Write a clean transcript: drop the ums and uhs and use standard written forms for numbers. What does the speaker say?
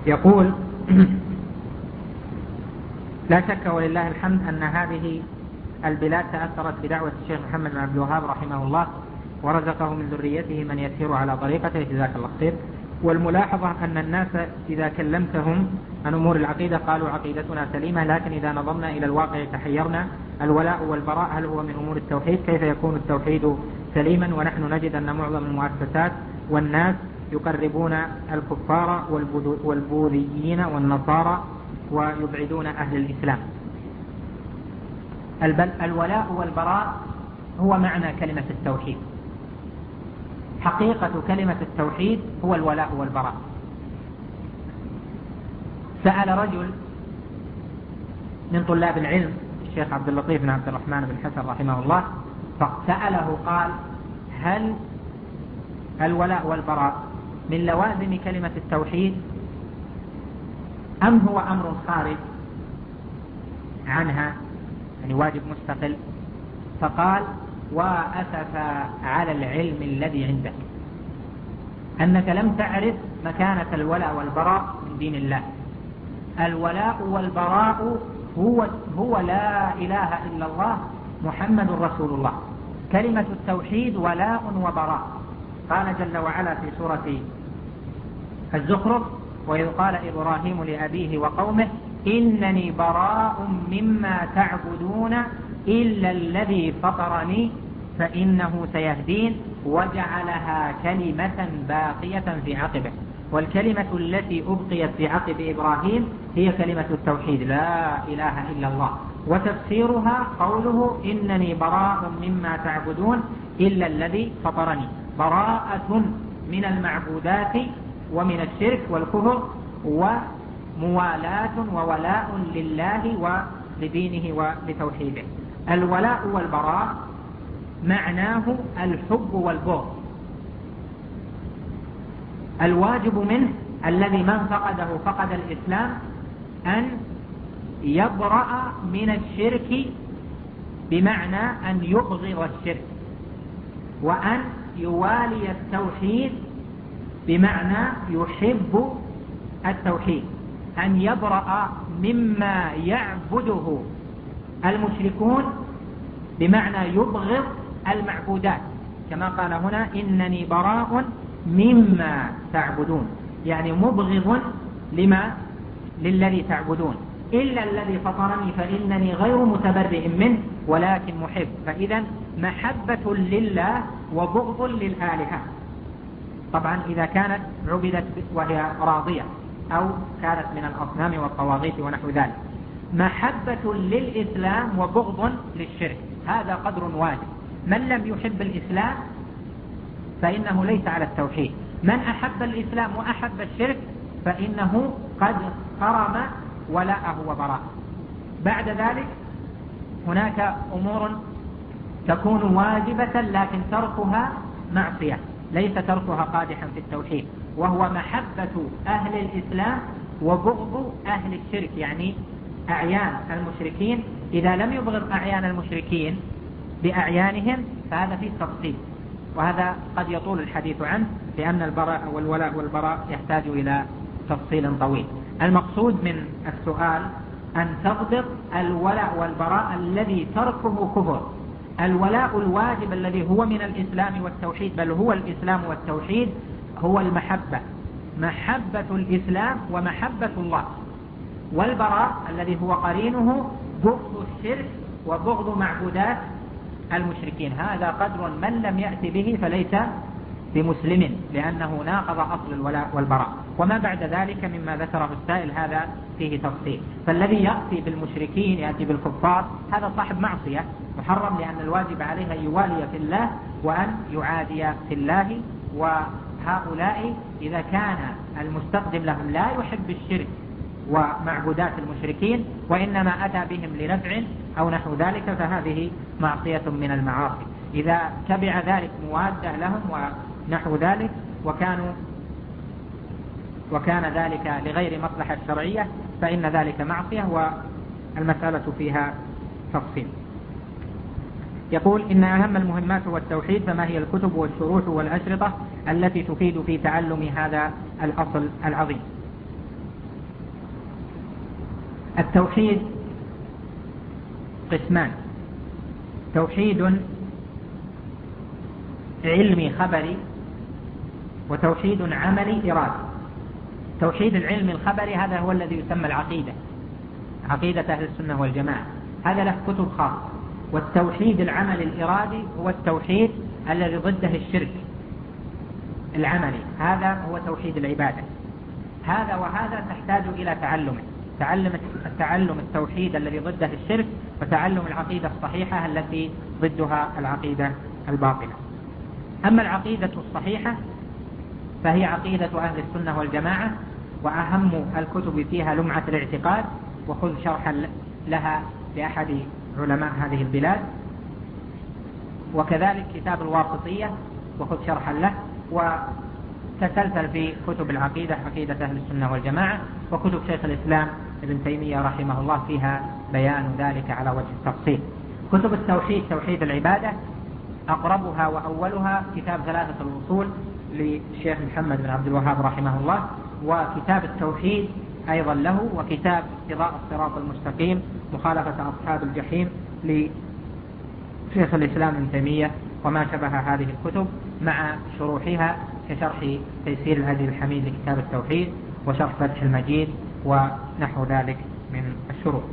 يقول: لا شك ولله الحمد أن هذه البلاد تأثرت بدعوة الشيخ محمد بن عبد الوهاب رحمه الله، ورزقه من ذريته من يسير على طريقته، جزاك الله خير. والملاحظة أن الناس إذا كلمتهم عن أمور العقيدة قالوا عقيدتنا سليمة، لكن إذا نظرنا إلى الواقع تحيرنا. الولاء والبراء هل هو من أمور التوحيد؟ كيف يكون التوحيد سليما ونحن نجد أن معظم المؤسسات والناس يقربون الكفار والبوذيين والنصارى ويبعدون أهل الإسلام؟ الولاء والبراء هو معنى كلمة التوحيد. حقيقة كلمة التوحيد هو الولاء والبراء. سأل رجل من طلاب العلم الشيخ عبد اللطيف بن عبد الرحمن بن حسن رحمه الله، فسأله قال: هل الولاء والبراء من لوازم كلمة التوحيد أم هو أمر خارج عنها، يعني واجب مستقل؟ فقال: وأسف على العلم الذي عندك، أنك لم تعرف مكانة الولاء والبراء من دين الله. الولاء والبراء هو لا إله إلا الله محمد رسول الله. كلمة التوحيد ولاء وبراء. قال جل وعلا في سورة الزخرف: وإذ قال إبراهيم لأبيه وقومه إنني براء مما تعبدون إلا الذي فطرني فإنه سيهدين، وجعلها كلمة باقية في عقبه. والكلمة التي أبقيت في عقب إبراهيم هي كلمة التوحيد، لا إله إلا الله. وتفسيرها قوله إنني براء مما تعبدون إلا الذي فطرني، براءة من المعبودات ومن الشرك والكفر، وموالاة وولاء لله ولدينه ولتوحيده. الولاء والبراء معناه الحب والبغض. الواجب منه الذي من فقده فقد الإسلام أن يبرأ من الشرك، بمعنى أن يبغض الشرك، وأن يوالي التوحيد بمعنى يحب التوحيد، أن يبرأ مما يعبده المشركون بمعنى يبغض المعبودات، كما قال هنا إنني براء مما تعبدون، يعني مبغض للذي تعبدون، إلا الذي فطرني فإنني غير متبرئ منه ولكن محب. فإذا محبة لله وبغض للآلهة، طبعا إذا كانت عبدت وهي راضية أو كانت من الأصنام والطواغيت ونحو ذلك. محبة للإسلام وبغض للشرك، هذا قدر واجب. من لم يحب الإسلام فإنه ليس على التوحيد. من أحب الإسلام وأحب الشرك فإنه قد قرم ولاءه وبراءه. بعد ذلك هناك أمور تكون واجبة لكن تركها معصية، ليس تركها قادحا في التوحيد، وهو محبة أهل الإسلام وبغض أهل الشرك، يعني أعيان المشركين. إذا لم يبغض أعيان المشركين بأعيانهم فهذا فيه تفصيل، وهذا قد يطول الحديث عنه، لأن البراء والولاء والبراء يحتاج إلى تفصيل طويل. المقصود من السؤال أن تضبط الولاء والبراء الذي تركه كفر. الولاء الواجب الذي هو من الإسلام والتوحيد، بل هو الإسلام والتوحيد، هو المحبة، محبة الإسلام ومحبة الله. والبراء الذي هو قرينه بغض الشرك وبغض معبودات المشركين. هذا قدر من لم يأتي به فليس بمسلم، لأنه ناقض أصل الولاء والبراء. وما بعد ذلك مما ذكره السائل هذا فيه تفصيل. فالذي يأتي بالمشركين يأتي بالكفار هذا صاحب معصية محرم، لأن الواجب عليه أن يوالي في الله وأن يعادي في الله. وهؤلاء إذا كان المستقدم لهم لا يحب الشرك ومعبودات المشركين وإنما أتى بهم لنفع أو نحو ذلك فهذه معصية من المعاصي. إذا تبع ذلك موادة لهم ونحو ذلك وكان ذلك لغير مصلحة شرعية فإن ذلك معصية، والمسألة فيها تفصيل. يقول إن أهم المهمات هو التوحيد، فما هي الكتب والشروح والأشرطة التي تفيد في تعلم هذا الأصل العظيم؟ التوحيد قسمان: توحيد علمي خبري، وتوحيد عملي إرادي. توحيد العلم الخبري هذا هو الذي يسمى العقيدة، عقيدة أهل السنة والجماعة، هذا له كتب خاصة. والتوحيد العملي الإرادي هو التوحيد الذي ضده الشرك العملي، هذا هو توحيد العبادة. هذا وهذا تحتاج إلى تعلم التوحيد الذي ضده الشرك، وتعلم العقيدة الصحيحة التي ضدها العقيدة الباطلة. أما العقيدة الصحيحة فهي عقيدة أهل السنة والجماعة، وأهم الكتب فيها لمعة الاعتقاد، وخذ شرحا لها لأحد علماء هذه البلاد، وكذلك كتاب الواسطية وخذ شرحا له، وتسلسل في كتب العقيدة، عقيدة أهل السنة والجماعة، وكتب شيخ الإسلام ابن تيمية رحمه الله فيها بيان ذلك على وجه التفصيل. كتب التوحيد، توحيد العبادة، أقربها وأولها كتاب ثلاثة الأصول للشيخ محمد بن عبد الوهاب رحمه الله، وكتاب التوحيد أيضا له، وكتاب اقتضاء الصراط المستقيم مخالفة أصحاب الجحيم لشيخ الإسلام ابن تيمية، وما شبه هذه الكتب مع شروحها كشرح تيسير الهدي الحميد لكتاب التوحيد، وشرح فتح المجيد، ونحو ذلك من الشروح.